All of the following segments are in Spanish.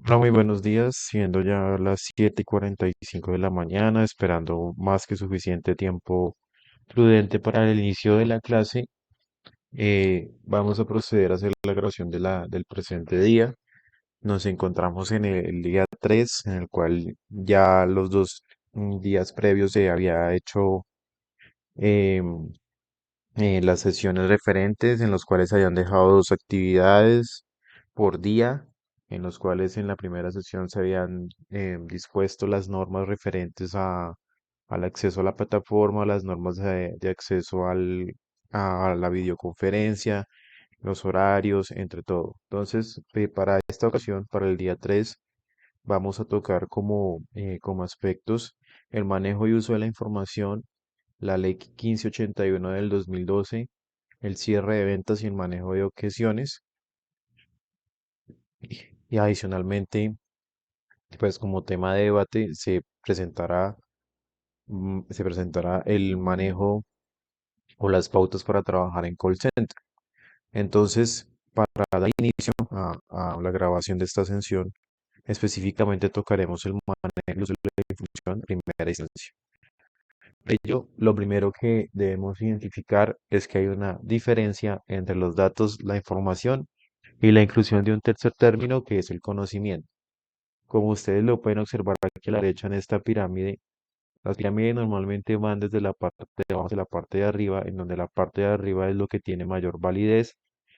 Hola, muy buenos días, siendo ya las 7:45 de la mañana, esperando más que suficiente tiempo prudente para el inicio de la clase. Vamos a proceder a hacer la grabación del presente día. Nos encontramos en el día 3, en el cual ya los dos días previos se había hecho em, las sesiones referentes en los cuales hayan dejado dos actividades por día, en los cuales en la primera sesión se habían dispuesto las normas referentes al acceso a la plataforma, las normas de acceso a la videoconferencia, los horarios, entre todo. Entonces, para esta ocasión, para el día 3 vamos a tocar como aspectos el manejo y uso de la información, la Ley 1581 del 2012, el cierre de ventas y el manejo de objeciones. Y adicionalmente, pues como tema de debate se presentará el manejo o las pautas para trabajar en call center. Entonces, para dar inicio a la grabación de esta sesión, específicamente tocaremos el manejo de la información en primera instancia. De ello, lo primero que debemos identificar es que hay una diferencia entre los datos, la información y la inclusión de un tercer término que es el conocimiento. Como ustedes lo pueden observar aquí a la derecha en esta pirámide, las pirámides normalmente van desde la parte de abajo hacia la parte de arriba, en donde la parte de arriba es lo que tiene mayor validez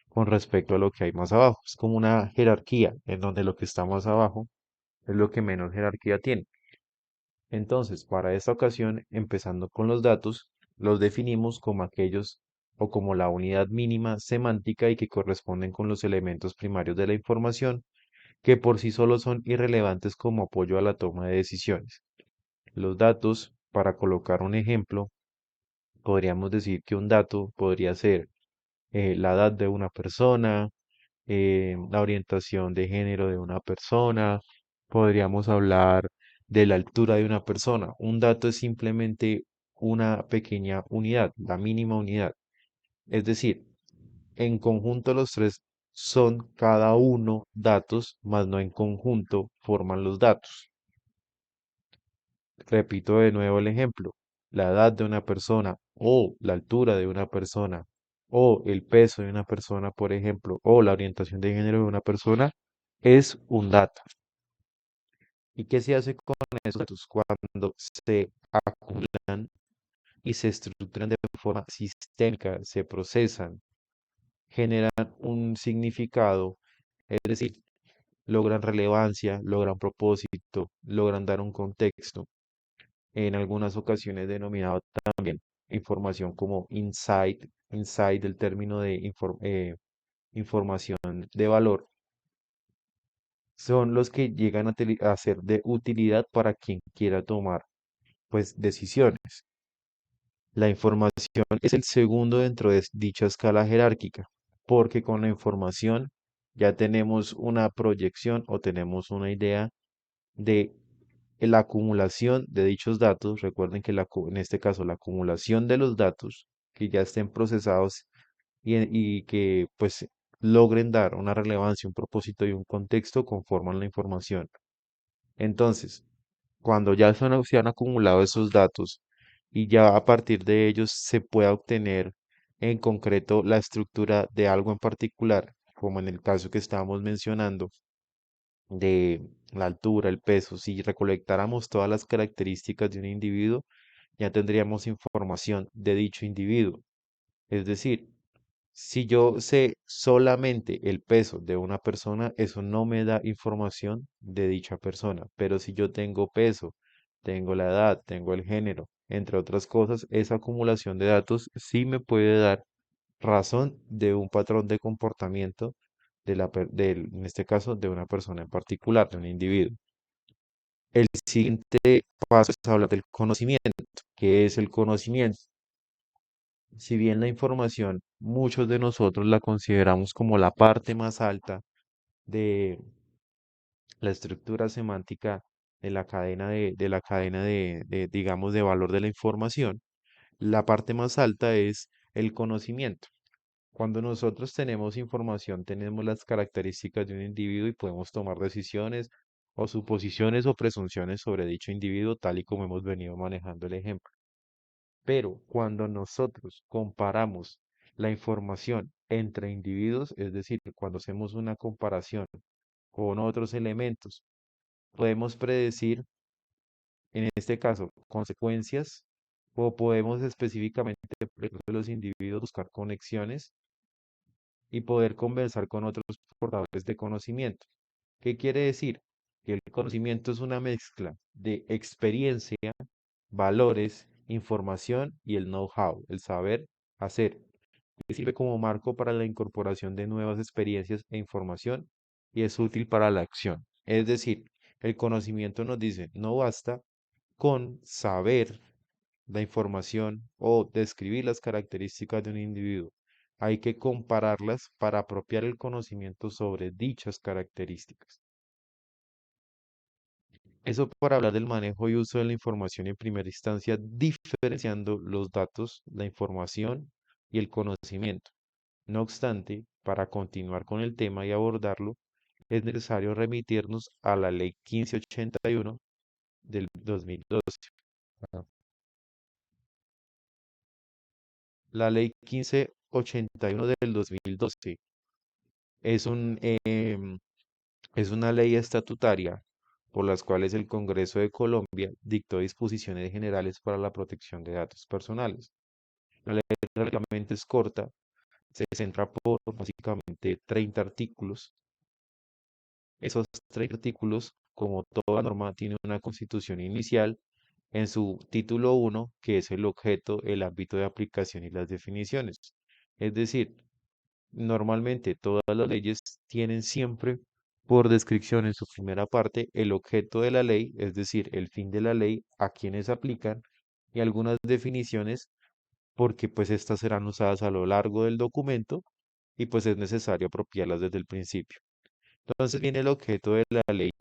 con respecto a lo que hay más abajo. Es como una jerarquía, en donde lo que está más abajo es lo que menos jerarquía tiene. Entonces, para esta ocasión, empezando con los datos, los definimos como aquellos o como la unidad mínima semántica y que corresponden con los elementos primarios de la información que por sí solos son irrelevantes como apoyo a la toma de decisiones. Los datos, para colocar un ejemplo, podríamos decir que un dato podría ser la edad de una persona, la orientación de género de una persona, podríamos hablar de la altura de una persona. Un dato es simplemente una pequeña unidad, la mínima unidad. Es decir, en conjunto los tres son cada uno datos, mas no en conjunto forman los datos. Repito de nuevo el ejemplo. La edad de una persona o la altura de una persona o el peso de una persona, por ejemplo, o la orientación de género de una persona es un dato. ¿Y qué se hace con esos datos cuando se acumulan y se estructuran de forma sistémica, se procesan, generan un significado, es decir, logran relevancia, logran propósito, logran dar un contexto, en algunas ocasiones denominado también información como insight del término de información de valor, son los que llegan a ser de utilidad para quien quiera tomar pues decisiones. La información es el segundo dentro de dicha escala jerárquica, porque con la información ya tenemos una proyección o tenemos una idea de la acumulación de dichos datos. Recuerden que en este caso la acumulación de los datos que ya estén procesados y que pues logren dar una relevancia, un propósito y un contexto conforman la información. Entonces, cuando ya se han acumulado esos datos y ya a partir de ellos se pueda obtener en concreto la estructura de algo en particular, como en el caso que estábamos mencionando, de la altura, el peso, si recolectáramos todas las características de un individuo, ya tendríamos información de dicho individuo. Es decir, si yo sé solamente el peso de una persona, eso no me da información de dicha persona. Pero si yo tengo peso, tengo la edad, tengo el género, entre otras cosas, esa acumulación de datos sí me puede dar razón de un patrón de comportamiento en este caso, de una persona en particular, de un individuo. El siguiente paso es hablar del conocimiento. ¿Qué es el conocimiento? Si bien la información, muchos de nosotros la consideramos como la parte más alta de la estructura semántica de la cadena digamos, de valor de la información, la parte más alta es el conocimiento. Cuando nosotros tenemos información, tenemos las características de un individuo y podemos tomar decisiones o suposiciones o presunciones sobre dicho individuo, tal y como hemos venido manejando el ejemplo. Pero cuando nosotros comparamos la información entre individuos, es decir, cuando hacemos una comparación con otros elementos, podemos predecir, en este caso, consecuencias o podemos específicamente por ejemplo, de los individuos buscar conexiones y poder conversar con otros portadores de conocimiento. ¿Qué quiere decir? Que el conocimiento es una mezcla de experiencia, valores, información y el know-how, el saber hacer, que sirve como marco para la incorporación de nuevas experiencias e información y es útil para la acción. Es decir, el conocimiento nos dice, no basta con saber la información o describir las características de un individuo. Hay que compararlas para apropiar el conocimiento sobre dichas características. Eso para hablar del manejo y uso de la información en primera instancia, diferenciando los datos, la información y el conocimiento. No obstante, para continuar con el tema y abordarlo, es necesario remitirnos a la Ley 1581 del 2012. Ah, La Ley 1581 del 2012 es es una ley estatutaria por las cuales el Congreso de Colombia dictó disposiciones generales para la protección de datos personales. La ley relativamente es corta, se centra por básicamente 30 artículos. Esos 30 artículos, como toda norma, tiene una constitución inicial en su título uno, que es el objeto, el ámbito de aplicación y las definiciones. Es decir, normalmente todas las leyes tienen siempre por descripción en su primera parte el objeto de la ley, es decir, el fin de la ley, a quienes aplican y algunas definiciones porque pues estas serán usadas a lo largo del documento y pues es necesario apropiarlas desde el principio. Entonces viene el objeto de la ley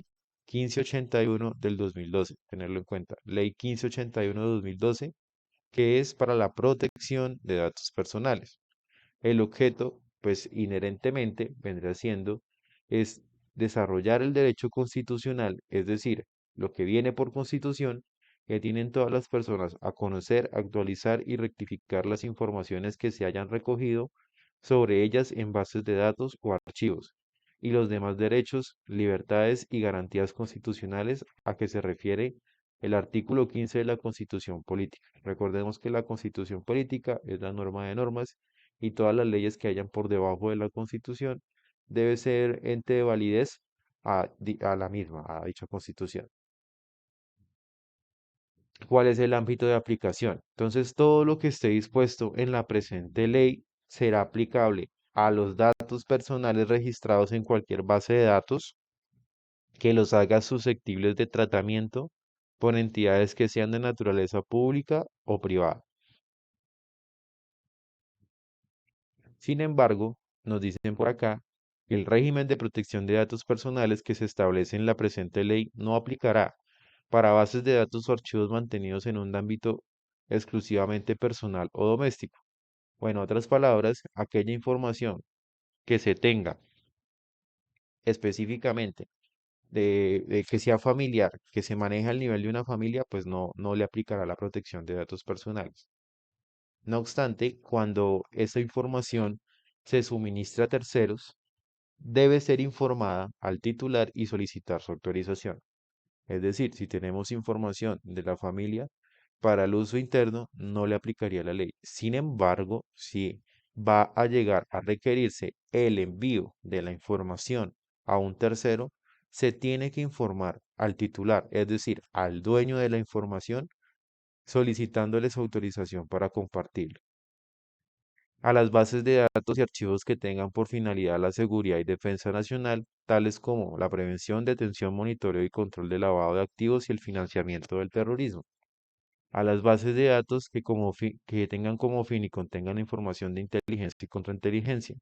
1581 del 2012, tenerlo en cuenta. Ley 1581 de 2012, que es para la protección de datos personales. El objeto, pues inherentemente vendrá siendo, es desarrollar el derecho constitucional, es decir, lo que viene por constitución, que tienen todas las personas a conocer, actualizar y rectificar las informaciones que se hayan recogido sobre ellas en bases de datos o archivos, y los demás derechos, libertades y garantías constitucionales a que se refiere el artículo 15 de la Constitución Política. Recordemos que la Constitución Política es la norma de normas y todas las leyes que hayan por debajo de la Constitución debe ser ente de validez a la misma, a dicha Constitución. ¿Cuál es el ámbito de aplicación? Entonces, todo lo que esté dispuesto en la presente ley será aplicable a los datos personales registrados en cualquier base de datos que los haga susceptibles de tratamiento por entidades que sean de naturaleza pública o privada. Sin embargo, nos dicen por acá que el régimen de protección de datos personales que se establece en la presente ley no aplicará para bases de datos o archivos mantenidos en un ámbito exclusivamente personal o doméstico. O en otras palabras, aquella información que se tenga específicamente de que sea familiar, que se maneja al nivel de una familia, pues no le aplicará la protección de datos personales. No obstante, cuando esa información se suministra a terceros, debe ser informada al titular y solicitar su autorización. Es decir, si tenemos información de la familia para el uso interno, no le aplicaría la ley. Sin embargo, si va a llegar a requerirse el envío de la información a un tercero, se tiene que informar al titular, es decir, al dueño de la información, solicitándole su autorización para compartirlo. A las bases de datos y archivos que tengan por finalidad la seguridad y defensa nacional, tales como la prevención, detención, monitoreo y control del lavado de activos y el financiamiento del terrorismo. A las bases de datos que tengan como fin y contengan información de inteligencia y contrainteligencia.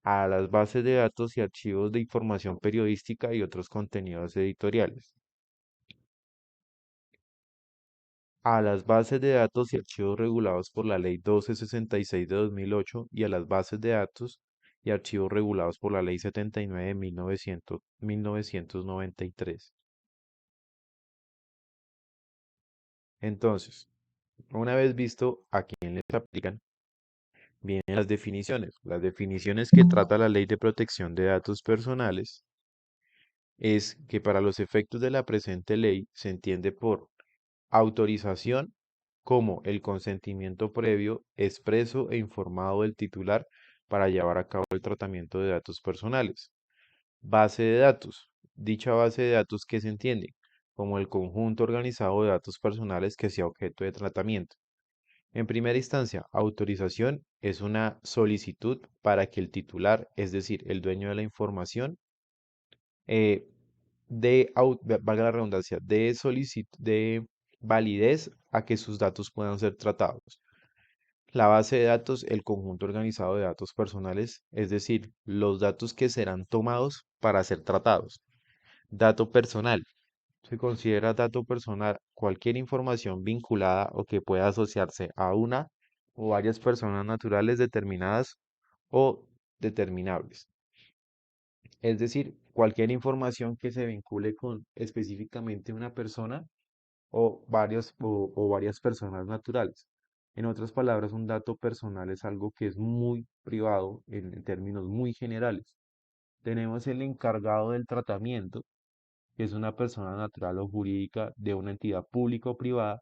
A las bases de datos y archivos de información periodística y otros contenidos editoriales. a las bases de datos y archivos regulados por la Ley 1266 de 2008 y a las bases de datos y archivos regulados por la Ley 79 de 1993. Entonces, una vez visto a quién les aplican, vienen las definiciones. Las definiciones que trata la Ley de Protección de Datos Personales es que para los efectos de la presente ley se entiende por autorización como el consentimiento previo, expreso e informado del titular para llevar a cabo el tratamiento de datos personales. Base de datos. Dicha base de datos que se entiende como el conjunto organizado de datos personales que sea objeto de tratamiento. En primera instancia, autorización es una solicitud para que el titular, es decir, el dueño de la información, eh, valga la redundancia, de validez a que sus datos puedan ser tratados. La base de datos, el conjunto organizado de datos personales, es decir, los datos que serán tomados para ser tratados. Dato personal. Se considera dato personal cualquier información vinculada o que pueda asociarse a una o varias personas naturales determinadas o determinables. Es decir, cualquier información que se vincule con específicamente una persona o varias personas naturales. En otras palabras, un dato personal es algo que es muy privado en términos muy generales. Tenemos el encargado del tratamiento, que es una persona natural o jurídica de una entidad pública o privada,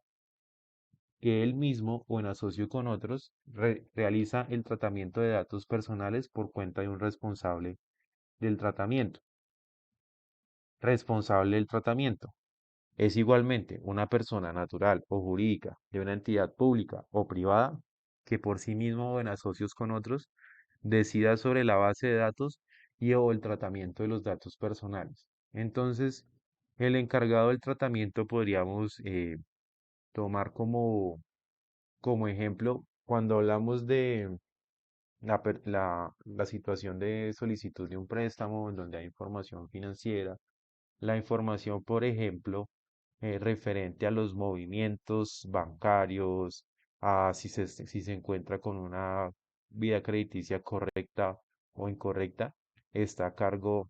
que él mismo o en asocio con otros realiza el tratamiento de datos personales por cuenta de un responsable del tratamiento. Responsable del tratamiento. Es igualmente una persona natural o jurídica de una entidad pública o privada que por sí mismo o en asocios con otros decida sobre la base de datos y o el tratamiento de los datos personales. Entonces, el encargado del tratamiento podríamos tomar como ejemplo cuando hablamos de la situación de solicitud de un préstamo en donde hay información financiera, la información, por ejemplo, referente a los movimientos bancarios, a si se encuentra con una vida crediticia correcta o incorrecta, está a cargo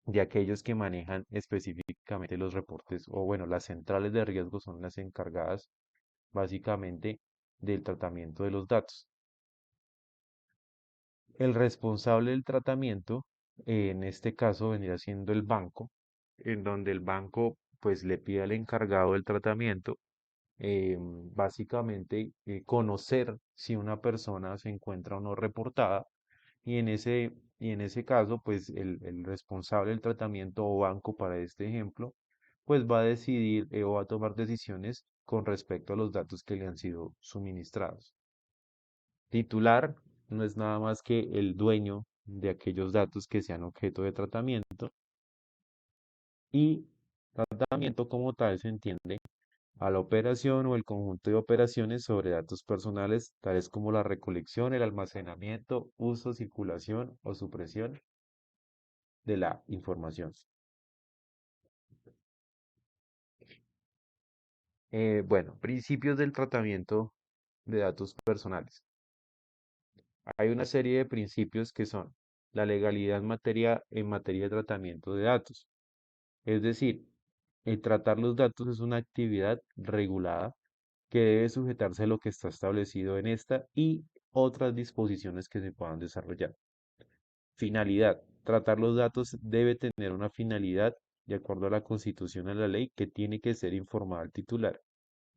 de aquellos que manejan específicamente los reportes, o bueno, las centrales de riesgo son las encargadas básicamente del tratamiento de los datos. El responsable del tratamiento, en este caso, vendría siendo el banco, en donde el banco pues le pide al encargado del tratamiento básicamente conocer si una persona se encuentra o no reportada y en ese caso pues el responsable del tratamiento o banco para este ejemplo pues va a decidir o va a tomar decisiones con respecto a los datos que le han sido suministrados. Titular no es nada más que el dueño de aquellos datos que sean objeto de tratamiento y tratamiento como tal se entiende a la operación o el conjunto de operaciones sobre datos personales, tales como la recolección, el almacenamiento, uso, circulación o supresión de la información. Bueno, principios del tratamiento de datos personales. Hay una serie de principios que son la legalidad en materia de tratamiento de datos. Es decir, el tratar los datos es una actividad regulada que debe sujetarse a lo que está establecido en esta y otras disposiciones que se puedan desarrollar. Finalidad. Tratar los datos debe tener una finalidad de acuerdo a la Constitución y a la ley que tiene que ser informada al titular.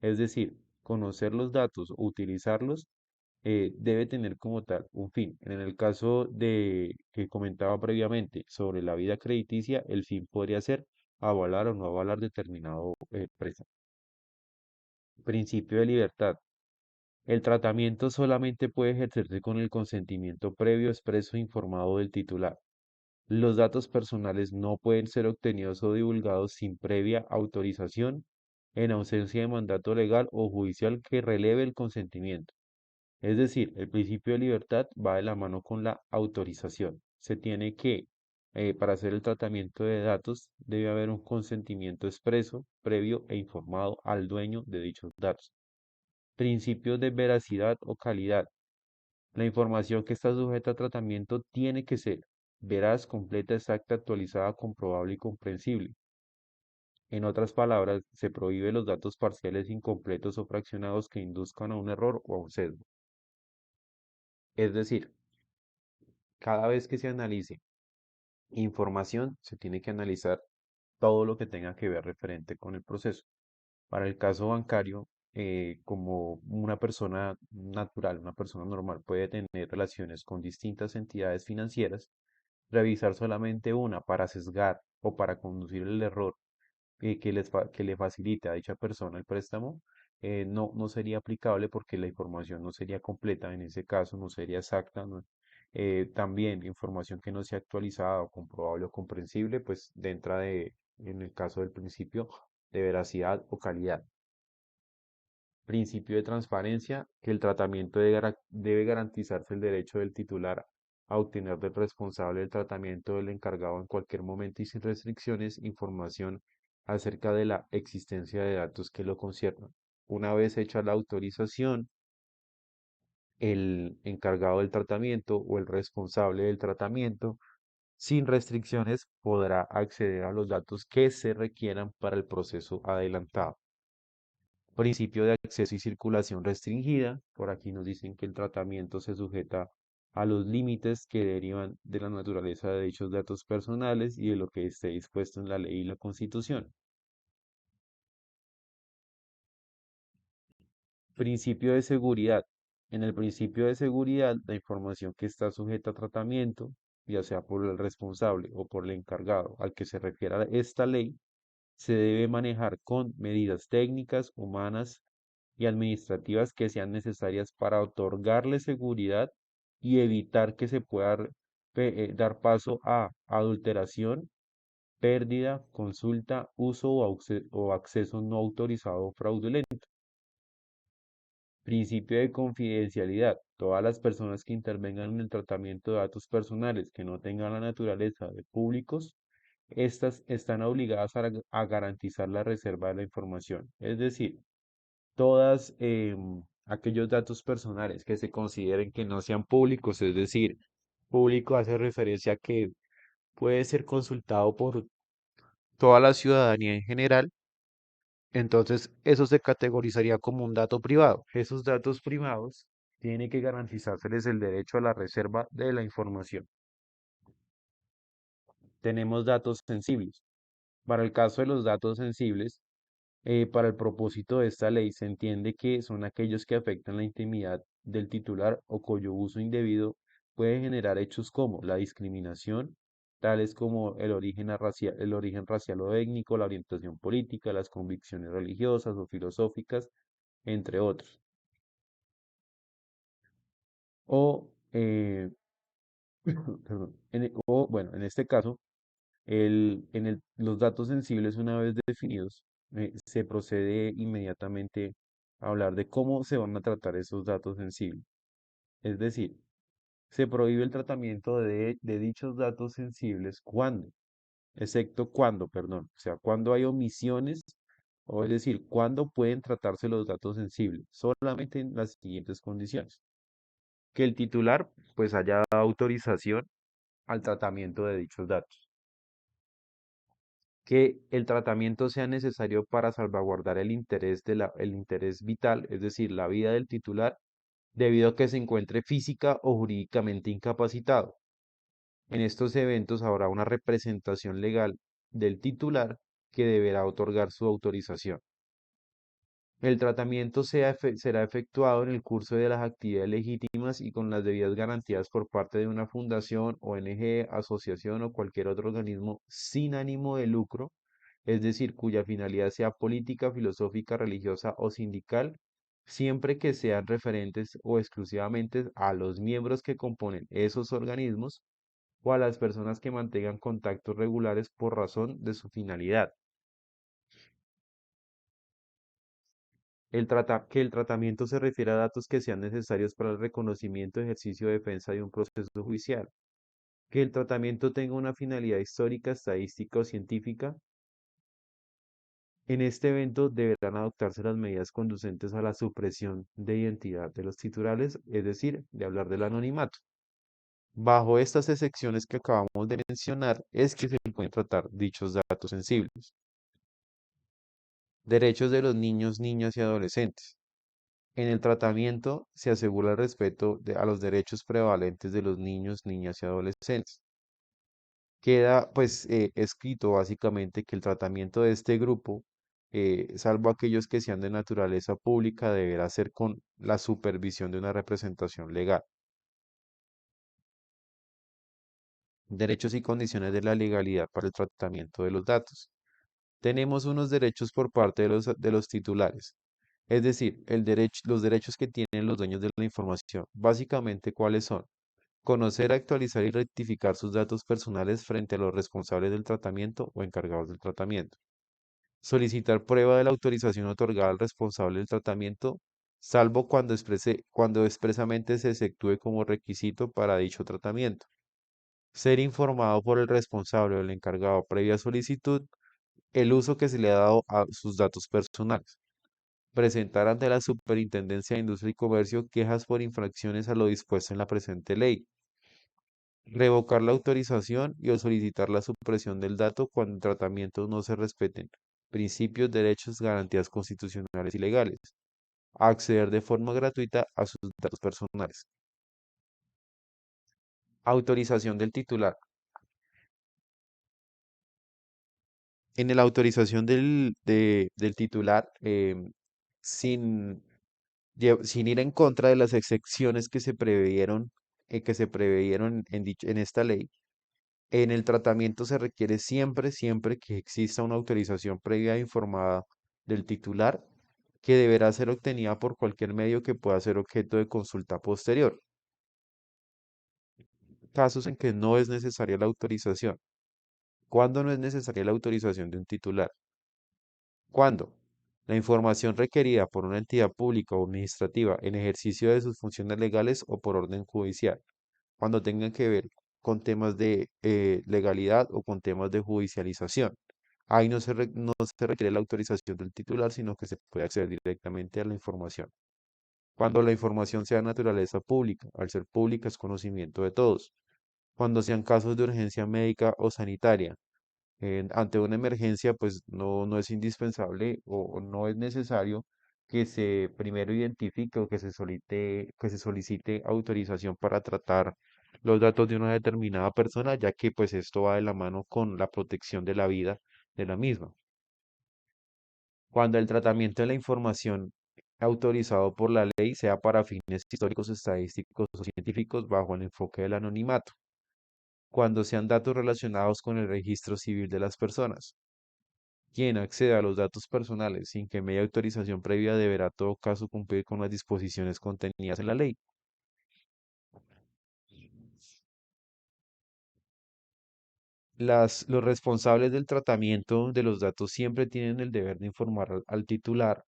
Es decir, conocer los datos o utilizarlos debe tener como tal un fin. En el caso de que comentaba previamente sobre la vida crediticia, el fin podría ser avalar o no avalar determinado préstamo. Principio de libertad. El tratamiento solamente puede ejercerse con el consentimiento previo, expreso e informado del titular. Los datos personales no pueden ser obtenidos o divulgados sin previa autorización, en ausencia de mandato legal o judicial que releve el consentimiento. Es decir, el principio de libertad va de la mano con la autorización. Se tiene que para hacer el tratamiento de datos debe haber un consentimiento expreso, previo e informado al dueño de dichos datos. Principios de veracidad o calidad. La información que está sujeta a tratamiento tiene que ser veraz, completa, exacta, actualizada, comprobable y comprensible. En otras palabras, se prohíbe los datos parciales, incompletos o fraccionados que induzcan a un error o a un sesgo. Es decir, cada vez que se analice información, se tiene que analizar todo lo que tenga que ver referente con el proceso. Para el caso bancario, como una persona natural, una persona normal puede tener relaciones con distintas entidades financieras, revisar solamente una para sesgar o para conducir el error que le facilite a dicha persona el préstamo, no sería aplicable porque la información no sería completa, en ese caso no sería exacta. También información que no sea actualizada o comprobable o comprensible, pues dentro en el caso del principio de veracidad o calidad. Principio de transparencia, que el tratamiento debe garantizarse el derecho del titular a obtener del responsable del tratamiento del encargado en cualquier momento y sin restricciones información acerca de la existencia de datos que lo conciernan. Una vez hecha la autorización, el encargado del tratamiento o el responsable del tratamiento, sin restricciones, podrá acceder a los datos que se requieran para el proceso adelantado. Principio de acceso y circulación restringida. Por aquí nos dicen que el tratamiento se sujeta a los límites que derivan de la naturaleza de dichos datos personales y de lo que esté dispuesto en la ley y la Constitución. Principio de seguridad. En el principio de seguridad, la información que está sujeta a tratamiento, ya sea por el responsable o por el encargado al que se refiera esta ley, se debe manejar con medidas técnicas, humanas y administrativas que sean necesarias para otorgarle seguridad y evitar que se pueda dar paso a adulteración, pérdida, consulta, uso o acceso no autorizado o fraudulento. Principio de confidencialidad. Todas las personas que intervengan en el tratamiento de datos personales que no tengan la naturaleza de públicos, estas están obligadas a garantizar la reserva de la información. Es decir, todas aquellos datos personales que se consideren que no sean públicos, es decir, público hace referencia a que puede ser consultado por toda la ciudadanía en general, entonces eso se categorizaría como un dato privado. Esos datos privados tiene que garantizárseles el derecho a la reserva de la información. Tenemos datos sensibles. Para el caso de los datos sensibles, para el propósito de esta ley se entiende que son aquellos que afectan la intimidad del titular o cuyo uso indebido puede generar hechos como la discriminación, tales como el origen racial o étnico, la orientación política, las convicciones religiosas o filosóficas, entre otros. O, perdón, bueno, en este caso, los datos sensibles una vez definidos, se procede inmediatamente a hablar de cómo se van a tratar esos datos sensibles. Es decir, se prohíbe el tratamiento de dichos datos sensibles cuando, excepto cuando, perdón, o sea, cuando hay omisiones, o es decir, cuando pueden tratarse los datos sensibles, solamente en las siguientes condiciones. Que el titular pues haya dado autorización al tratamiento de dichos datos. Que el tratamiento sea necesario para salvaguardar el interés vital, es decir, la vida del titular, debido a que se encuentre física o jurídicamente incapacitado. En estos eventos habrá una representación legal del titular que deberá otorgar su autorización. El tratamiento será efectuado en el curso de las actividades legítimas y con las debidas garantías por parte de una fundación, ONG, asociación o cualquier otro organismo sin ánimo de lucro, es decir, cuya finalidad sea política, filosófica, religiosa o sindical, siempre que sean referentes o exclusivamente a los miembros que componen esos organismos o a las personas que mantengan contactos regulares por razón de su finalidad. Que el tratamiento se refiere a datos que sean necesarios para el reconocimiento, ejercicio, defensa de un proceso judicial. Que el tratamiento tenga una finalidad histórica, estadística o científica. En este evento deberán adoptarse las medidas conducentes a la supresión de identidad de los titulares, es decir, de hablar del anonimato. Bajo estas excepciones que acabamos de mencionar es que se pueden tratar dichos datos sensibles. Derechos de los niños, niñas y adolescentes. En el tratamiento se asegura el respeto a los derechos prevalentes de los niños, niñas y adolescentes. Queda pues escrito básicamente que el tratamiento de este grupo, salvo aquellos que sean de naturaleza pública, deberá ser con la supervisión de una representación legal. Derechos y condiciones de la legalidad para el tratamiento de los datos. Tenemos unos derechos por parte de los titulares, es decir, los derechos que tienen los dueños de la información. Básicamente, ¿cuáles son? Conocer, actualizar y rectificar sus datos personales frente a los responsables del tratamiento o encargados del tratamiento. Solicitar prueba de la autorización otorgada al responsable del tratamiento, salvo cuando expresamente se efectúe como requisito para dicho tratamiento. Ser informado por el responsable o el encargado previa solicitud el uso que se le ha dado a sus datos personales. Presentar ante la Superintendencia de Industria y Comercio quejas por infracciones a lo dispuesto en la presente ley. Revocar la autorización y o solicitar la supresión del dato cuando en tratamientos no se respeten principios, derechos, garantías constitucionales y legales. Acceder de forma gratuita a sus datos personales. Autorización del titular. En la autorización del titular, sin, sin ir en contra de las excepciones que se preveyeron en esta ley, en el tratamiento se requiere siempre que exista una autorización previa e informada del titular que deberá ser obtenida por cualquier medio que pueda ser objeto de consulta posterior. Casos en que no es necesaria la autorización. ¿Cuándo no es necesaria la autorización de un titular? Cuando la información requerida por una entidad pública o administrativa en ejercicio de sus funciones legales o por orden judicial, cuando tengan que ver con temas de legalidad o con temas de judicialización. Ahí no se requiere la autorización del titular, sino que se puede acceder directamente a la información. Cuando la información sea de naturaleza pública, al ser pública es conocimiento de todos. Cuando sean casos de urgencia médica o sanitaria, ante una emergencia, pues no es indispensable o no es necesario que se primero identifique o que se solicite autorización para tratar los datos de una determinada persona, ya que pues esto va de la mano con la protección de la vida de la misma. Cuando el tratamiento de la información autorizado por la ley sea para fines históricos, estadísticos o científicos bajo el enfoque del anonimato. Cuando sean datos relacionados con el registro civil de las personas. Quien acceda a los datos personales sin que media autorización previa deberá, en todo caso, cumplir con las disposiciones contenidas en la ley. Los responsables del tratamiento de los datos siempre tienen el deber de informar al titular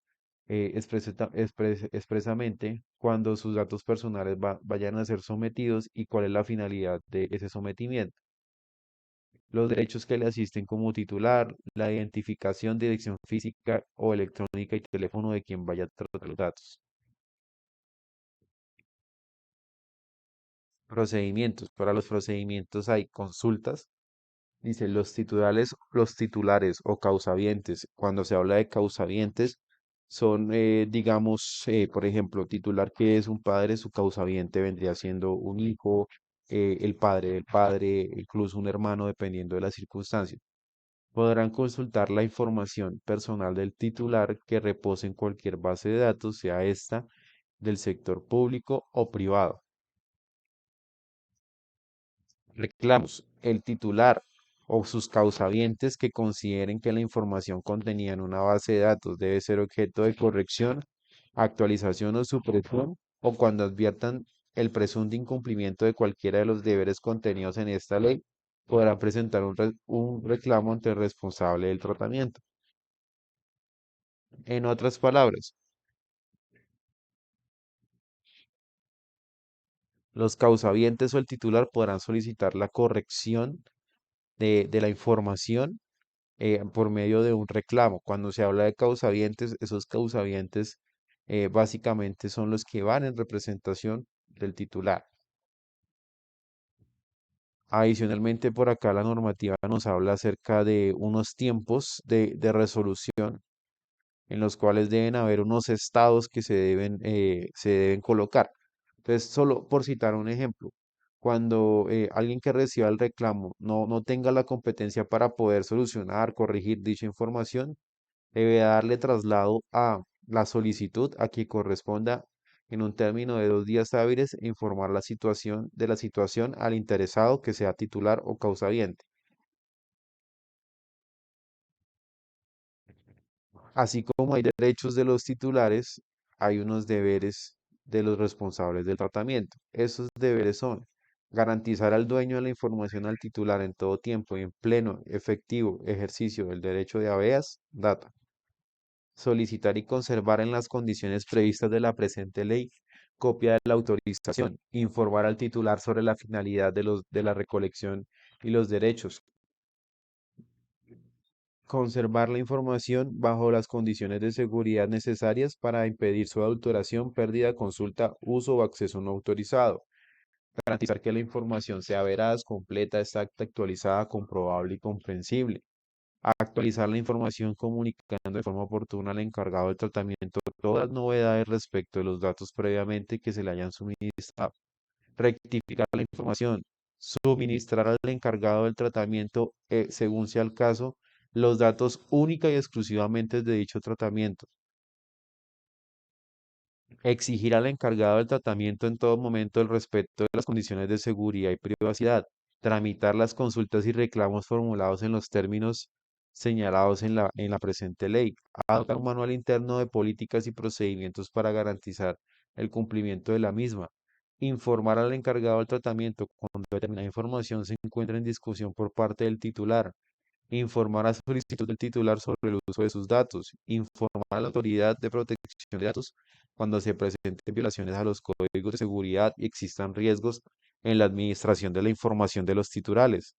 expresamente cuando sus datos personales vayan a ser sometidos y cuál es la finalidad de ese sometimiento. Los derechos que le asisten como titular, la identificación, dirección física o electrónica y teléfono de quien vaya a tratar los datos. Procedimientos. Para los procedimientos hay consultas. Dice, los titulares o causavientes. Cuando se habla de causavientes, son, digamos, por ejemplo, titular que es un padre, su causaviente vendría siendo un hijo, el padre del padre, incluso un hermano, dependiendo de las circunstancias. Podrán consultar la información personal del titular que repose en cualquier base de datos, sea esta del sector público o privado. Reclamos. El titular o sus causavientes que consideren que la información contenida en una base de datos debe ser objeto de corrección, actualización o supresión, o cuando adviertan el presunto incumplimiento de cualquiera de los deberes contenidos en esta ley, podrán presentar un reclamo ante el responsable del tratamiento. En otras palabras, Los causavientes o el titular podrán solicitar la corrección de la información por medio de un reclamo. Cuando se habla de causavientes, esos causavientes básicamente son los que van en representación del titular. Adicionalmente, por acá la normativa nos habla acerca de unos tiempos de resolución en los cuales deben haber unos estados que se deben colocar. Entonces, solo por citar un ejemplo, cuando alguien que reciba el reclamo no tenga la competencia para poder solucionar, corregir dicha información, debe darle traslado a la solicitud a quien corresponda en un término de 2 días hábiles e informar de la situación al interesado que sea titular o causaviente. Así como hay derechos de los titulares, hay unos deberes de los responsables del tratamiento. Esos deberes son garantizar al dueño de la información al titular en todo tiempo y en pleno, efectivo ejercicio del derecho de habeas data. Solicitar y conservar en las condiciones previstas de la presente ley copia de la autorización. Informar al titular sobre la finalidad de la recolección y los derechos. Conservar la información bajo las condiciones de seguridad necesarias para impedir su adulteración, pérdida, consulta, uso o acceso no autorizado. Garantizar que la información sea veraz, completa, exacta, actualizada, comprobable y comprensible. Actualizar la información comunicando de forma oportuna al encargado del tratamiento todas las novedades respecto de los datos previamente que se le hayan suministrado. Rectificar la información, suministrar al encargado del tratamiento, según sea el caso, los datos única y exclusivamente de dicho tratamiento. Exigir al encargado del tratamiento en todo momento el respeto de las condiciones de seguridad y privacidad. Tramitar las consultas y reclamos formulados en los términos señalados en la presente ley. Adoptar un manual interno de políticas y procedimientos para garantizar el cumplimiento de la misma. Informar al encargado del tratamiento cuando determinada información se encuentra en discusión por parte del titular. Informar a solicitud del titular sobre el uso de sus datos. Informar a la autoridad de protección de datos cuando se presenten violaciones a los códigos de seguridad y existan riesgos en la administración de la información de los titulares.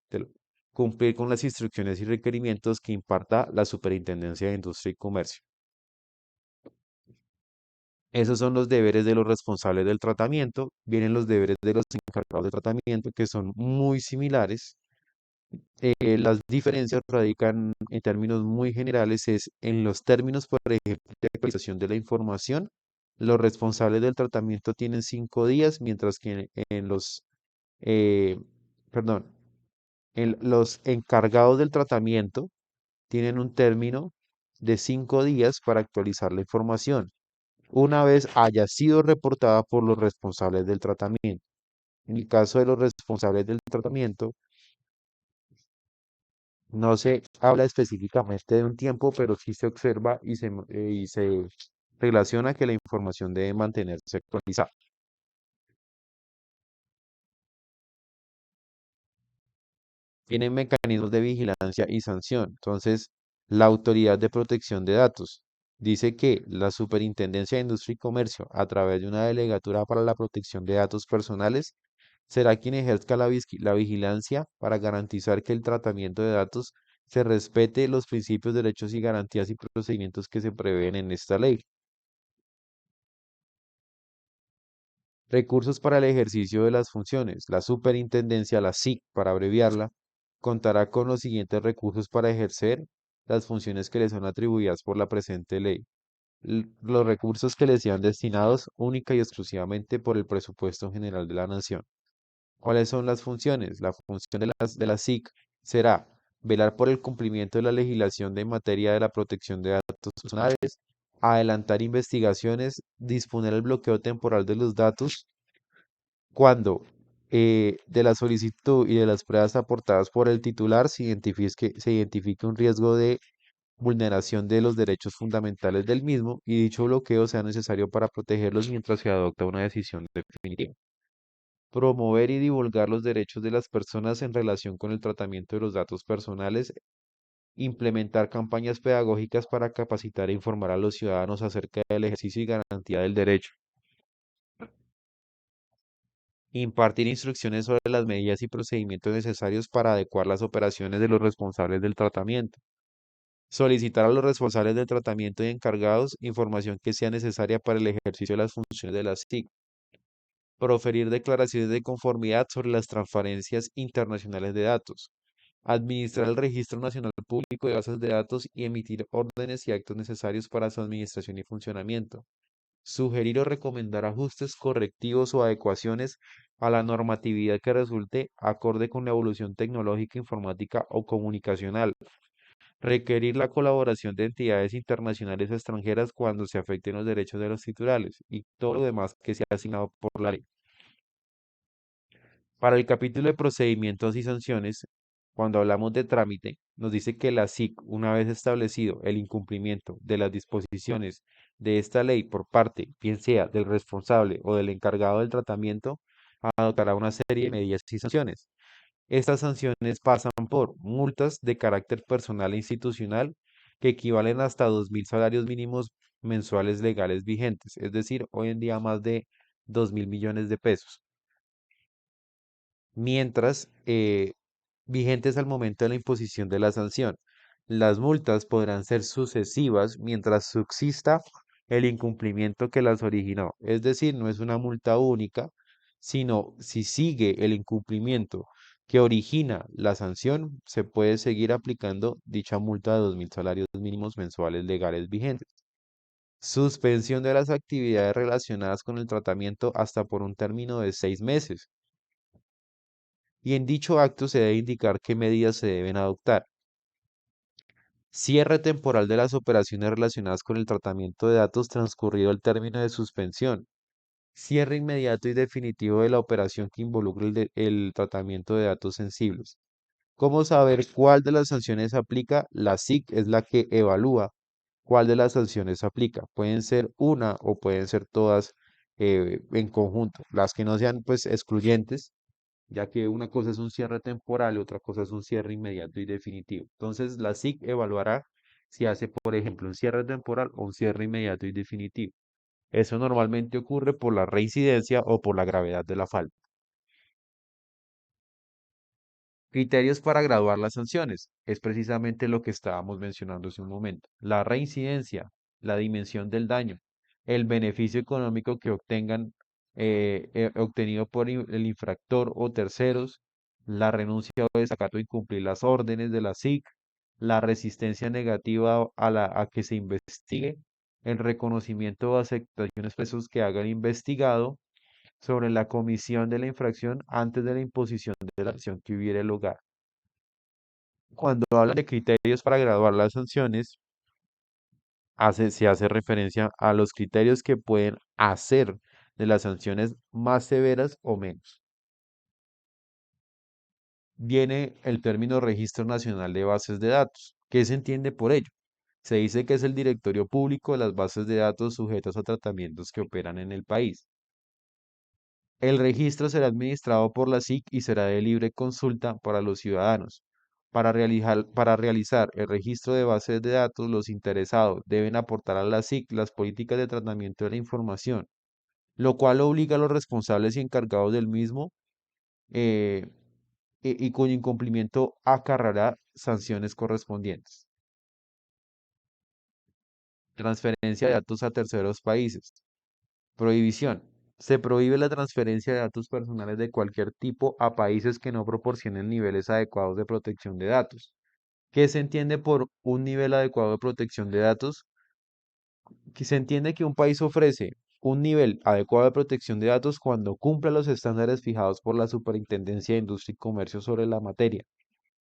Cumplir con las instrucciones y requerimientos que imparta la Superintendencia de Industria y Comercio. Esos son los deberes de los responsables del tratamiento. Vienen los deberes de los encargados de tratamiento, que son muy similares. Las diferencias radican en términos muy generales, es en los términos, por ejemplo, de actualización de la información. Los responsables del tratamiento tienen 5 días, mientras que eh, perdón, en los encargados del tratamiento tienen un término de 5 días para actualizar la información, una vez haya sido reportada por los responsables del tratamiento. En el caso de los responsables del tratamiento, no se habla específicamente de un tiempo, pero sí se observa y se relaciona que la información debe mantenerse actualizada. Tienen mecanismos de vigilancia y sanción. Entonces, la Autoridad de Protección de Datos dice que la Superintendencia de Industria y Comercio, a través de una delegatura para la protección de datos personales, será quien ejerza la vigilancia para garantizar que el tratamiento de datos se respete los principios, derechos y garantías y procedimientos que se prevén en esta ley. Recursos para el ejercicio de las funciones. La superintendencia, la SIC, para abreviarla, contará con los siguientes recursos para ejercer las funciones que le son atribuidas por la presente ley. Los recursos que les sean destinados única y exclusivamente por el presupuesto general de la nación. ¿Cuáles son las funciones? La función de la SIC será velar por el cumplimiento de la legislación de materia de la protección de datos personales, adelantar investigaciones, disponer el bloqueo temporal de los datos cuando de la solicitud y de las pruebas aportadas por el titular se identifique un riesgo de vulneración de los derechos fundamentales del mismo y dicho bloqueo sea necesario para protegerlos mientras se adopta una decisión definitiva. Promover y divulgar los derechos de las personas en relación con el tratamiento de los datos personales. Implementar campañas pedagógicas para capacitar e informar a los ciudadanos acerca del ejercicio y garantía del derecho. impartir instrucciones sobre las medidas y procedimientos necesarios para adecuar las operaciones de los responsables del tratamiento, solicitar a los responsables del tratamiento y encargados información que sea necesaria para el ejercicio de las funciones de la SIC, proferir declaraciones de conformidad sobre las transferencias internacionales de datos, administrar el Registro Nacional Público de Bases de Datos y emitir órdenes y actos necesarios para su administración y funcionamiento, sugerir o recomendar ajustes correctivos o adecuaciones a la normatividad que resulte acorde con la evolución tecnológica, informática o comunicacional, requerir la colaboración de entidades internacionales o extranjeras cuando se afecten los derechos de los titulares y todo lo demás que sea asignado por la ley. Para el capítulo de procedimientos y sanciones, cuando hablamos de trámite, nos dice que la SIC, una vez establecido el incumplimiento de las disposiciones de esta ley por parte, bien sea del responsable o del encargado del tratamiento, adoptará una serie de medidas y sanciones. Estas sanciones pasan por multas de carácter personal e institucional que equivalen hasta 2.000 salarios mínimos mensuales legales vigentes, es decir, hoy en día más de 2.000 millones de pesos, mientras vigentes al momento de la imposición de la sanción. Las multas podrán ser sucesivas mientras subsista el incumplimiento que las originó. Es decir, no es una multa única, sino si sigue el incumplimiento que origina la sanción, se puede seguir aplicando dicha multa de 2.000 salarios mínimos mensuales legales vigentes. Suspensión de las actividades relacionadas con el tratamiento hasta por un término de 6 meses, y en dicho acto se debe indicar qué medidas se deben adoptar. Cierre temporal de las operaciones relacionadas con el tratamiento de datos transcurrido el término de suspensión. Cierre inmediato y definitivo de la operación que involucre el tratamiento de datos sensibles. ¿Cómo saber cuál de las sanciones aplica? La SIC es la que evalúa cuál de las sanciones aplica. Pueden ser una o pueden ser todas en conjunto. Las que no sean pues excluyentes, ya que una cosa es un cierre temporal y otra cosa es un cierre inmediato y definitivo. Entonces, la SIC evaluará si hace, por ejemplo, un cierre temporal o un cierre inmediato y definitivo. Eso normalmente ocurre por la reincidencia o por la gravedad de la falta. Criterios para graduar las sanciones. Es precisamente lo que estábamos mencionando hace un momento. La reincidencia, la dimensión del daño, el beneficio económico que obtengan, obtenido por el infractor o terceros, la renuncia o desacato a incumplir las órdenes de la SIC, la resistencia negativa a que se investigue, el reconocimiento o aceptación expresos que haga el investigado sobre la comisión de la infracción antes de la imposición de la acción que hubiere lugar. Cuando hablan de criterios para graduar las sanciones, se hace referencia a los criterios que pueden hacer de las sanciones más severas o menos. Viene el término Registro Nacional de Bases de Datos. ¿Qué se entiende por ello? Se dice que es el directorio público de las bases de datos sujetas a tratamientos que operan en el país. El registro será administrado por la SIC y será de libre consulta para los ciudadanos. Para realizar el registro de bases de datos, los interesados deben aportar a la SIC las políticas de tratamiento de la información, lo cual obliga a los responsables y encargados del mismo, eh, y cuyo incumplimiento acarreará sanciones correspondientes. Transferencia de datos a terceros países. Prohibición. Se prohíbe la transferencia de datos personales de cualquier tipo a países que no proporcionen niveles adecuados de protección de datos. ¿Qué se entiende por un nivel adecuado de protección de datos? Que se entiende que un país ofrece un nivel adecuado de protección de datos cuando cumple los estándares fijados por la Superintendencia de Industria y Comercio sobre la materia,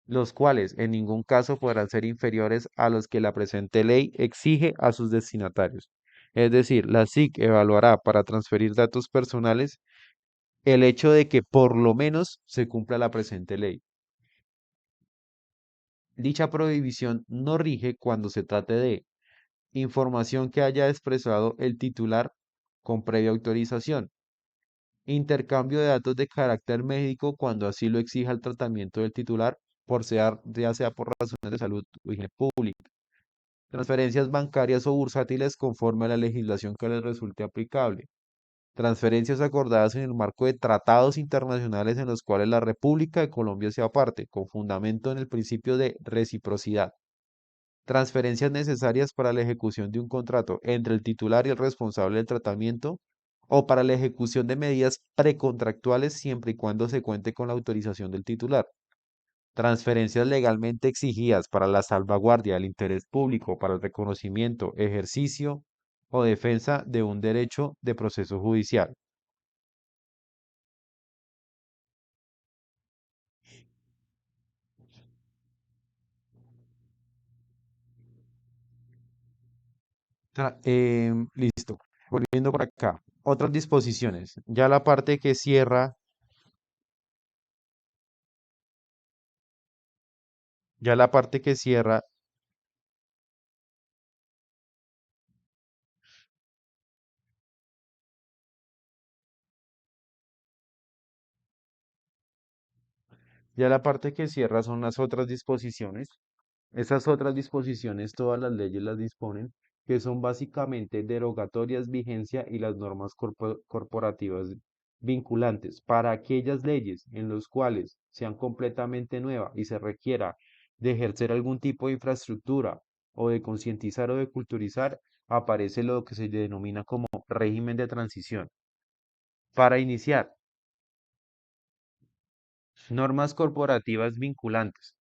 los cuales en ningún caso podrán ser inferiores a los que la presente ley exige a sus destinatarios. Es decir, la SIC evaluará para transferir datos personales el hecho de que por lo menos se cumpla la presente ley. Dicha prohibición no rige cuando se trate de información que haya expresado el titular con previa autorización, intercambio de datos de carácter médico cuando así lo exija el tratamiento del titular, ya sea por razones de salud o higiene pública, transferencias bancarias o bursátiles conforme a la legislación que les resulte aplicable, Transferencias acordadas en el marco de tratados internacionales en los cuales la República de Colombia sea parte, con fundamento en el principio de reciprocidad. Transferencias necesarias para la ejecución de un contrato entre el titular y el responsable del tratamiento o para la ejecución de medidas precontractuales siempre y cuando se cuente con la autorización del titular. Transferencias legalmente exigidas para la salvaguardia del interés público, para el reconocimiento, ejercicio o defensa de un derecho de proceso judicial. Listo. Volviendo por acá. Otras disposiciones. Ya la parte que cierra, ya la parte que cierra, ya la parte que cierra son las otras disposiciones. Esas otras disposiciones, todas las leyes las disponen, que son básicamente derogatorias, vigencia y las normas corporativas vinculantes para aquellas leyes en las cuales sean completamente nuevas y se requiera de ejercer algún tipo de infraestructura o de concientizar o de culturizar, aparece lo que se denomina como régimen de transición. Para iniciar, normas corporativas vinculantes.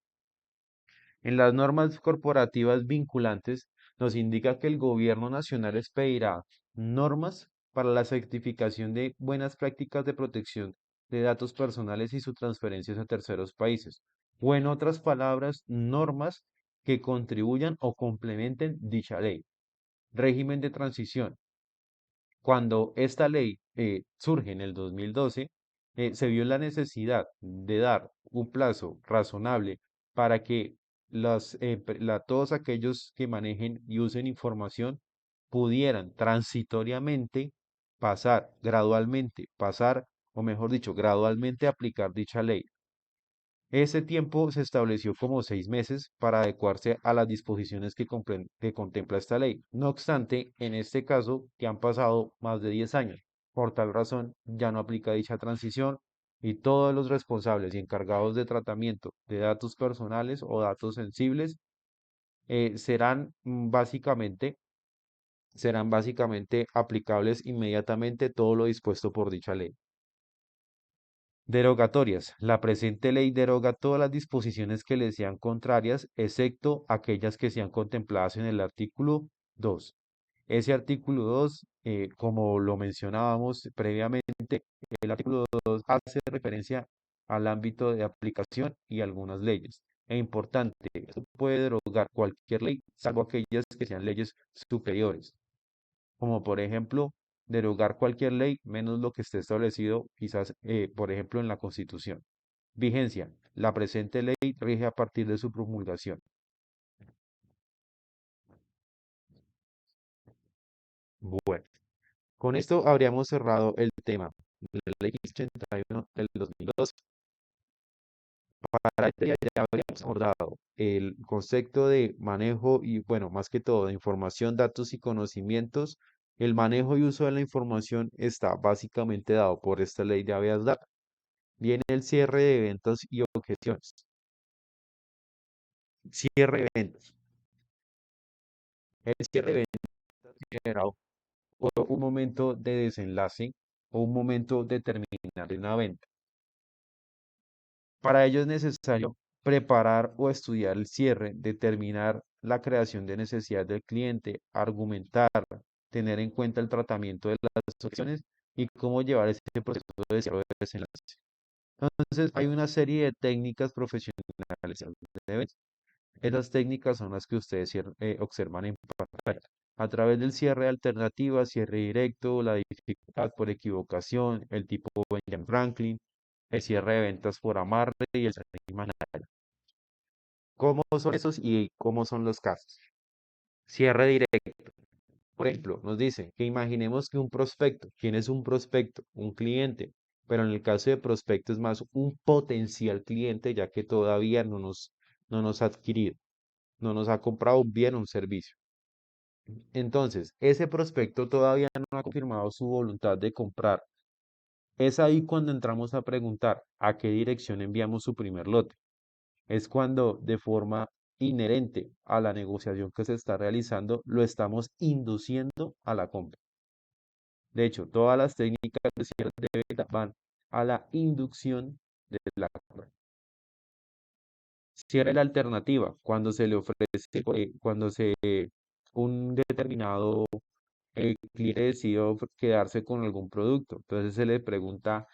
En las normas corporativas vinculantes nos indica que el gobierno nacional expedirá normas para la certificación de buenas prácticas de protección de datos personales y sus transferencias a terceros países, o en otras palabras, normas que contribuyan o complementen dicha ley. Régimen de transición. Cuando esta ley surge en el 2012, se vio la necesidad de dar un plazo razonable para que todos aquellos que manejen y usen información pudieran transitoriamente pasar, o mejor dicho, gradualmente aplicar dicha ley. Ese tiempo se estableció como 6 meses para adecuarse a las disposiciones que contempla esta ley. No obstante, en este caso, que han pasado más de 10 años, por tal razón, ya no aplica dicha transición y todos los responsables y encargados de tratamiento de datos personales o datos sensibles serán básicamente aplicables inmediatamente todo lo dispuesto por dicha ley. Derogatorias. La presente ley deroga todas las disposiciones que le sean contrarias, excepto aquellas que sean contempladas en el artículo 2. Ese artículo 2, como lo mencionábamos previamente, el artículo 2 hace referencia al ámbito de aplicación y algunas leyes. Es importante, esto puede derogar cualquier ley, salvo aquellas que sean leyes superiores, como por ejemplo derogar cualquier ley menos lo que esté establecido quizás, por ejemplo, en la Constitución. Vigencia. La presente ley rige a partir de su promulgación. Bueno, con esto habríamos cerrado el tema de la ley 81 del 2002. Para este día ya habríamos abordado el concepto de manejo y, bueno, más que todo, de información, datos y conocimientos. El manejo y uso de la información está básicamente dado por esta ley de habeas data. Viene el cierre de eventos y objeciones. Cierre de eventos. El cierre de eventos es generado por un momento de desenlace o un momento determinado de una venta. Para ello es necesario preparar o estudiar el cierre, determinar la creación de necesidad del cliente, argumentar, tener en cuenta el tratamiento de las opciones y cómo llevar ese proceso de cierre de desenlace. Entonces, hay una serie de técnicas profesionales de eventos. Esas técnicas son las que ustedes observan en pantalla. A través del cierre alternativo, cierre directo, la dificultad por equivocación, el tipo Benjamin Franklin, el cierre de ventas por amarre y el cierre de manera. ¿Cómo son esos y cómo son los casos? Cierre directo. Por ejemplo, nos dice que imaginemos que un prospecto, ¿quién es un prospecto? Un cliente, pero en el caso de prospecto es más un potencial cliente, ya que todavía no nos ha adquirido, no nos ha comprado un bien o un servicio. Entonces, ese prospecto todavía no ha confirmado su voluntad de comprar. Es ahí cuando entramos a preguntar a qué dirección enviamos su primer lote. Es cuando de forma inherente a la negociación que se está realizando, lo estamos induciendo a la compra. De hecho, todas las técnicas de cierre de venta van a la inducción de la compra. Cierre la alternativa, cuando se le ofrece, cuando un determinado cliente decidió quedarse con algún producto. Entonces se le pregunta,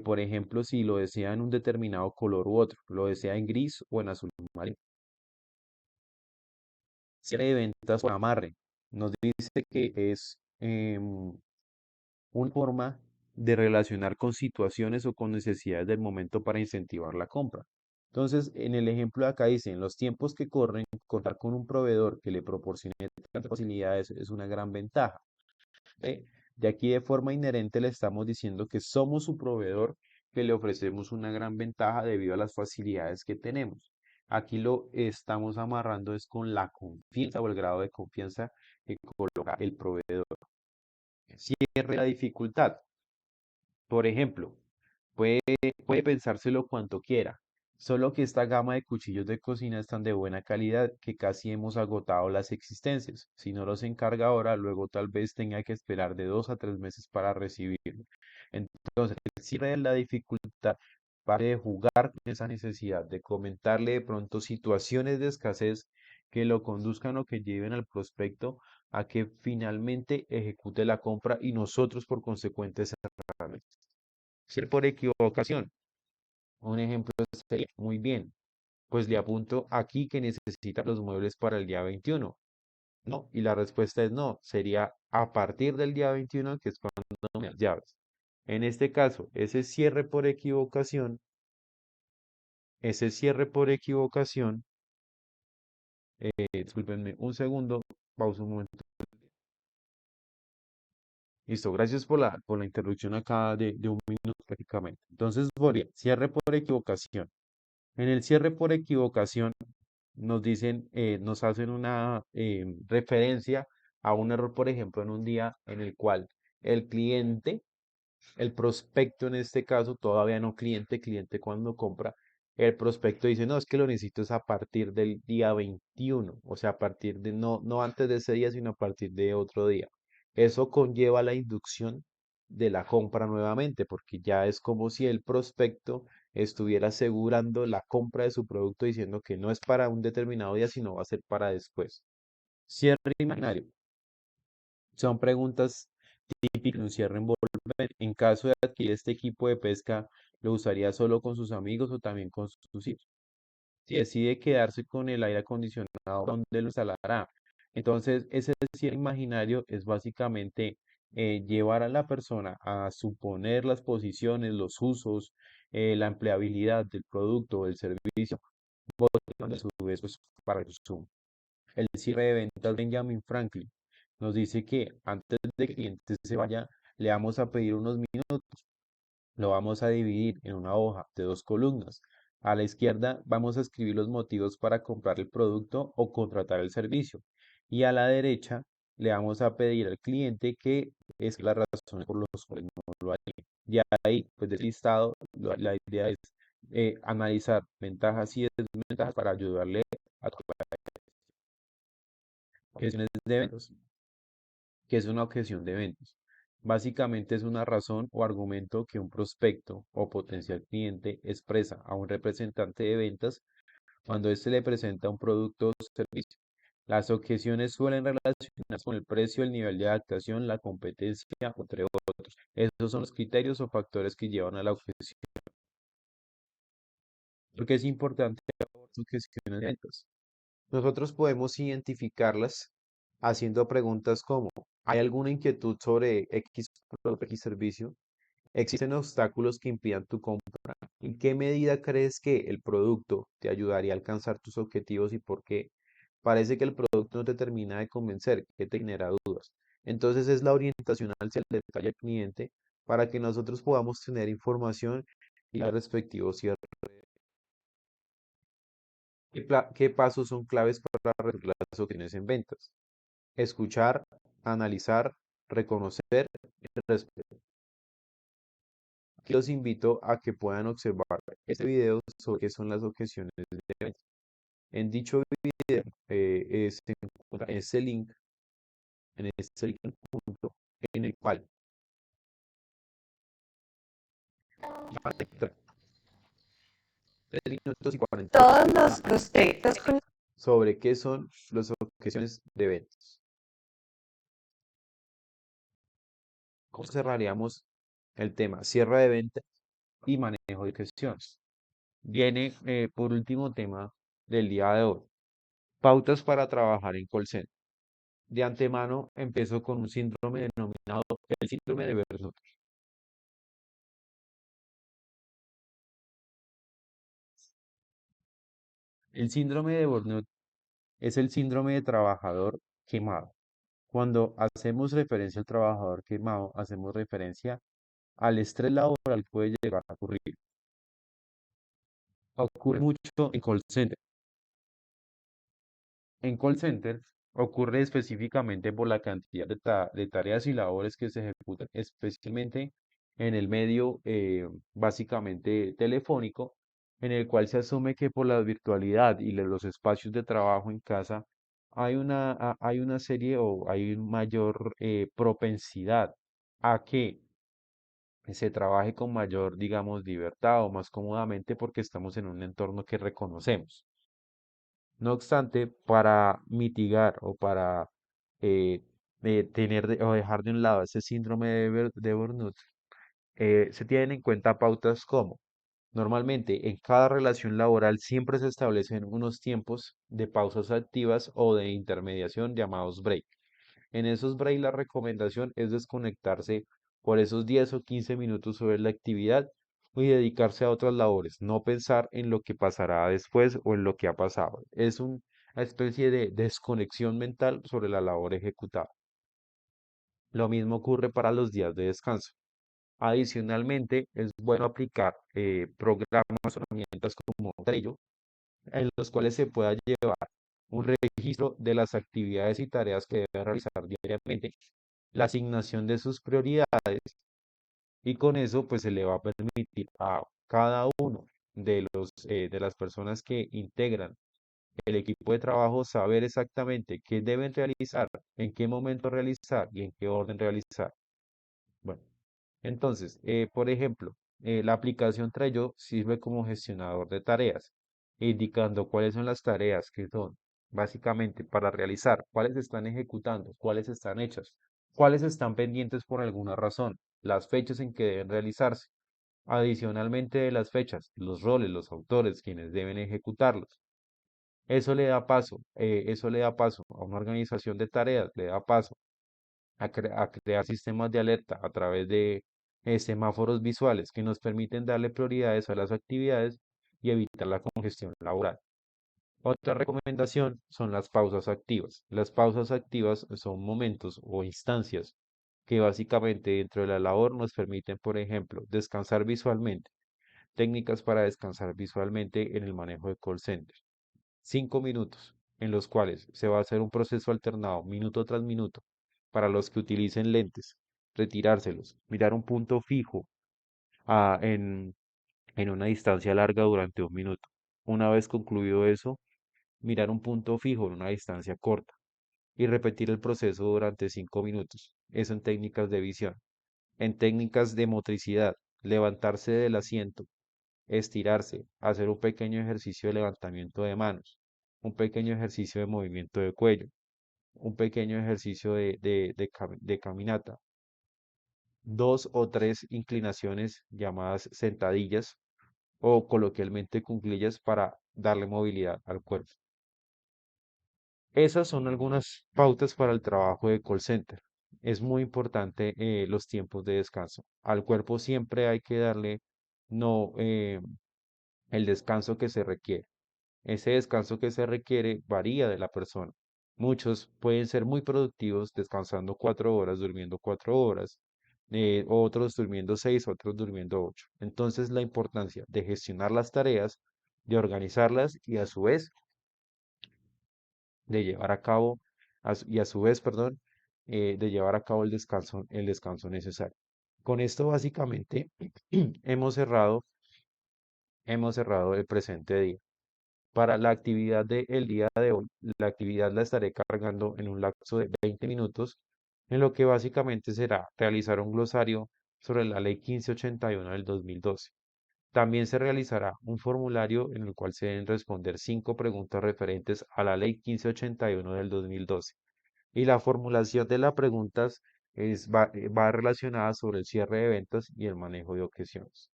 por ejemplo, si lo desea en un determinado color u otro, lo desea en gris o en azul marino. Cierre de ventas por amarre. Nos dice que es una forma de relacionar con situaciones o con necesidades del momento para incentivar la compra. Entonces, en el ejemplo de acá dice, en los tiempos que corren, contar con un proveedor que le proporcione tantas facilidades es una gran ventaja. ¿Eh? De aquí de forma inherente le estamos diciendo que somos su proveedor, que le ofrecemos una gran ventaja debido a las facilidades que tenemos. Aquí lo estamos amarrando es con la confianza o el grado de confianza que coloca el proveedor. Cierre la dificultad. Por ejemplo, puede, puede pensárselo cuanto quiera, solo que esta gama de cuchillos de cocina es tan de buena calidad que casi hemos agotado las existencias. Si no los encarga ahora, luego tal vez tenga que esperar de 2 a 3 meses para recibirlo. Entonces, el cierre de la dificultad parte de jugar con esa necesidad, de comentarle de pronto situaciones de escasez que lo conduzcan o que lleven al prospecto a que finalmente ejecute la compra y nosotros por consecuente cerrarle. Ser por equivocación. Un ejemplo sería, muy bien, pues le apunto aquí que necesita los muebles para el día 21. No, y la respuesta es no, sería a partir del día 21, que es cuando me das llaves. En este caso, ese cierre por equivocación, discúlpenme un segundo, pausa un momento. Listo, gracias por la interrupción acá de un minuto prácticamente. Entonces, volví, cierre por equivocación. En el cierre por equivocación, nos dicen, nos hacen una referencia a un error, por ejemplo, en un día en el cual el cliente, el prospecto en este caso, todavía no cliente, cliente cuando compra, el prospecto dice, no, es que lo necesito es a partir del día 21, o sea, a partir de, no antes de ese día, sino a partir de otro día. Eso conlleva la inducción de la compra nuevamente, porque ya es como si el prospecto estuviera asegurando la compra de su producto diciendo que no es para un determinado día, sino va a ser para después. Cierre imaginario. Son preguntas típicas de un cierre envolvente. En caso de adquirir este equipo de pesca, ¿lo usaría solo con sus amigos o también con sus hijos? Si decide quedarse con el aire acondicionado, ¿dónde lo instalará? Entonces, ese cierre imaginario es básicamente llevar a la persona a suponer las posiciones, los usos, la empleabilidad del producto o del servicio, motivando a su vez pues, para el consumo. El cierre de ventas Benjamin Franklin nos dice que antes de que el cliente se vaya, le vamos a pedir unos minutos. Lo vamos a dividir en una hoja de 2 columnas. A la izquierda vamos a escribir los motivos para comprar el producto o contratar el servicio. Y a la derecha le vamos a pedir al cliente que es la razón por los cuales no lo haría. Y ahí, pues del listado, la idea es analizar ventajas y desventajas para ayudarle a tomar decisiones de eventos. ¿Qué es una objeción de ventas? Básicamente es una razón o argumento que un prospecto o potencial cliente expresa a un representante de ventas cuando éste le presenta un producto o servicio. Las objeciones suelen relacionarse con el precio, el nivel de adaptación, la competencia, entre otros. Esos son los criterios o factores que llevan a la objeción. Porque es importante las objeciones de ventas. Nosotros podemos identificarlas haciendo preguntas como, ¿hay alguna inquietud sobre X producto, X servicio? ¿Existen obstáculos que impidan tu compra? ¿En qué medida crees que el producto te ayudaría a alcanzar tus objetivos y por qué? Parece que el producto no te termina de convencer, que te genera dudas. Entonces es la orientación hacia el detalle al cliente para que nosotros podamos tener información y al respectivo cierre. ¿Qué pasos son claves para reducir las objeciones en ventas? escuchar, analizar, reconocer y respetar. Aquí los invito a que puedan observar este video sobre qué son las objeciones de venta. En dicho video se encuentra en este link punto, en el cual van a entrar 3 minutos y 40 Todos los textos con sobre qué son las objeciones de ventas. ¿Cómo cerraríamos el tema? Cierre de venta y manejo de objeciones. Viene por último tema del día de hoy. Pautas para trabajar en call center. De antemano empiezo con un síndrome denominado el síndrome de Burnout. El síndrome de Burnout es el síndrome de trabajador quemado. Cuando hacemos referencia al trabajador quemado, hacemos referencia al estrés laboral que puede llegar a ocurrir. Ocurre mucho en call center. En call center ocurre específicamente por la cantidad de tareas y labores que se ejecutan, especialmente en el medio básicamente telefónico, en el cual se asume que por la virtualidad y los espacios de trabajo en casa hay una serie o hay mayor propensidad a que se trabaje con mayor, digamos, libertad o más cómodamente porque estamos en un entorno que reconocemos. No obstante, para mitigar o para eh, o dejar de un lado ese síndrome de burnout, se tienen en cuenta pautas como, normalmente en cada relación laboral siempre se establecen unos tiempos de pausas activas o de intermediación llamados break. En esos breaks la recomendación es desconectarse por esos 10 o 15 minutos sobre la actividad y dedicarse a otras labores, no pensar en lo que pasará después o en lo que ha pasado. Es una especie de desconexión mental sobre la labor ejecutada. Lo mismo ocurre para los días de descanso. Adicionalmente, es bueno aplicar programas o herramientas como Trello, en los cuales se pueda llevar un registro de las actividades y tareas que debe realizar diariamente, la asignación de sus prioridades y con eso pues se le va a permitir a cada uno de las personas que integran el equipo de trabajo saber exactamente qué deben realizar, en qué momento realizar y en qué orden realizar. Bueno, entonces, por ejemplo, la aplicación Trello sirve como gestionador de tareas, indicando cuáles son las tareas que son básicamente para realizar, cuáles están ejecutando, cuáles están hechas, cuáles están pendientes por alguna razón, las fechas en que deben realizarse. Adicionalmente de las fechas, los roles, los autores, quienes deben ejecutarlos. Eso le da paso a una organización de tareas, le da paso a crear sistemas de alerta a través de semáforos visuales que nos permiten darle prioridades a las actividades y evitar la congestión laboral. Otra recomendación son las pausas activas. Las pausas activas son momentos o instancias que básicamente dentro de la labor nos permiten, por ejemplo, descansar visualmente. Técnicas para descansar visualmente en el manejo de call center. 5 minutos en los cuales se va a hacer un proceso alternado minuto tras minuto para los que utilicen lentes, retirárselos, mirar un punto fijo ah, en, en una distancia larga durante 1 minuto. Una vez concluido eso, mirar un punto fijo en una distancia corta y repetir el proceso durante 5 minutos. Eso en técnicas de visión. En técnicas de motricidad, levantarse del asiento, estirarse, hacer un pequeño ejercicio de levantamiento de manos, un pequeño ejercicio de movimiento de cuello, un pequeño ejercicio de caminata, 2 o 3 inclinaciones llamadas sentadillas o coloquialmente cuclillas para darle movilidad al cuerpo. Esas son algunas pautas para el trabajo de call center. Es muy importante los tiempos de descanso. Al cuerpo siempre hay que darle no el descanso que se requiere. Ese descanso que se requiere varía de la persona. Muchos pueden ser muy productivos descansando 4 horas, durmiendo 4 horas, otros durmiendo 6, otros durmiendo 8. Entonces la importancia de gestionar las tareas, de organizarlas y a su vez de llevar a cabo y a su vez, perdón, de llevar a cabo el descanso necesario. Con esto básicamente hemos cerrado el presente día. Para la actividad del día de hoy, la actividad la estaré cargando en un lapso de 20 minutos, en lo que básicamente será realizar un glosario sobre la Ley 1581 del 2012. También se realizará un formulario en el cual se deben responder 5 preguntas referentes a la Ley 1581 del 2012. Y la formulación de las preguntas va relacionada sobre el cierre de ventas y el manejo de objeciones.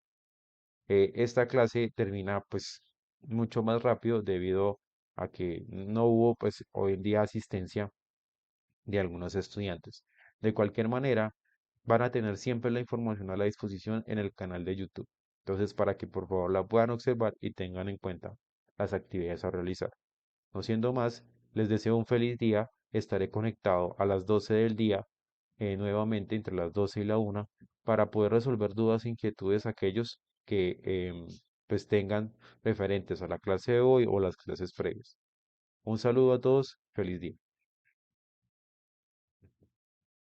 Esta clase termina pues mucho más rápido debido a que no hubo pues hoy en día asistencia de algunos estudiantes. De cualquier manera, van a tener siempre la información a la disposición en el canal de YouTube. Entonces, para que por favor la puedan observar y tengan en cuenta las actividades a realizar. No siendo más, les deseo un feliz día. Estaré conectado a las 12 del día, nuevamente entre las 12 y la 1, para poder resolver dudas e inquietudes aquellos que pues tengan referentes a la clase de hoy o las clases previas. Un saludo a todos, feliz día.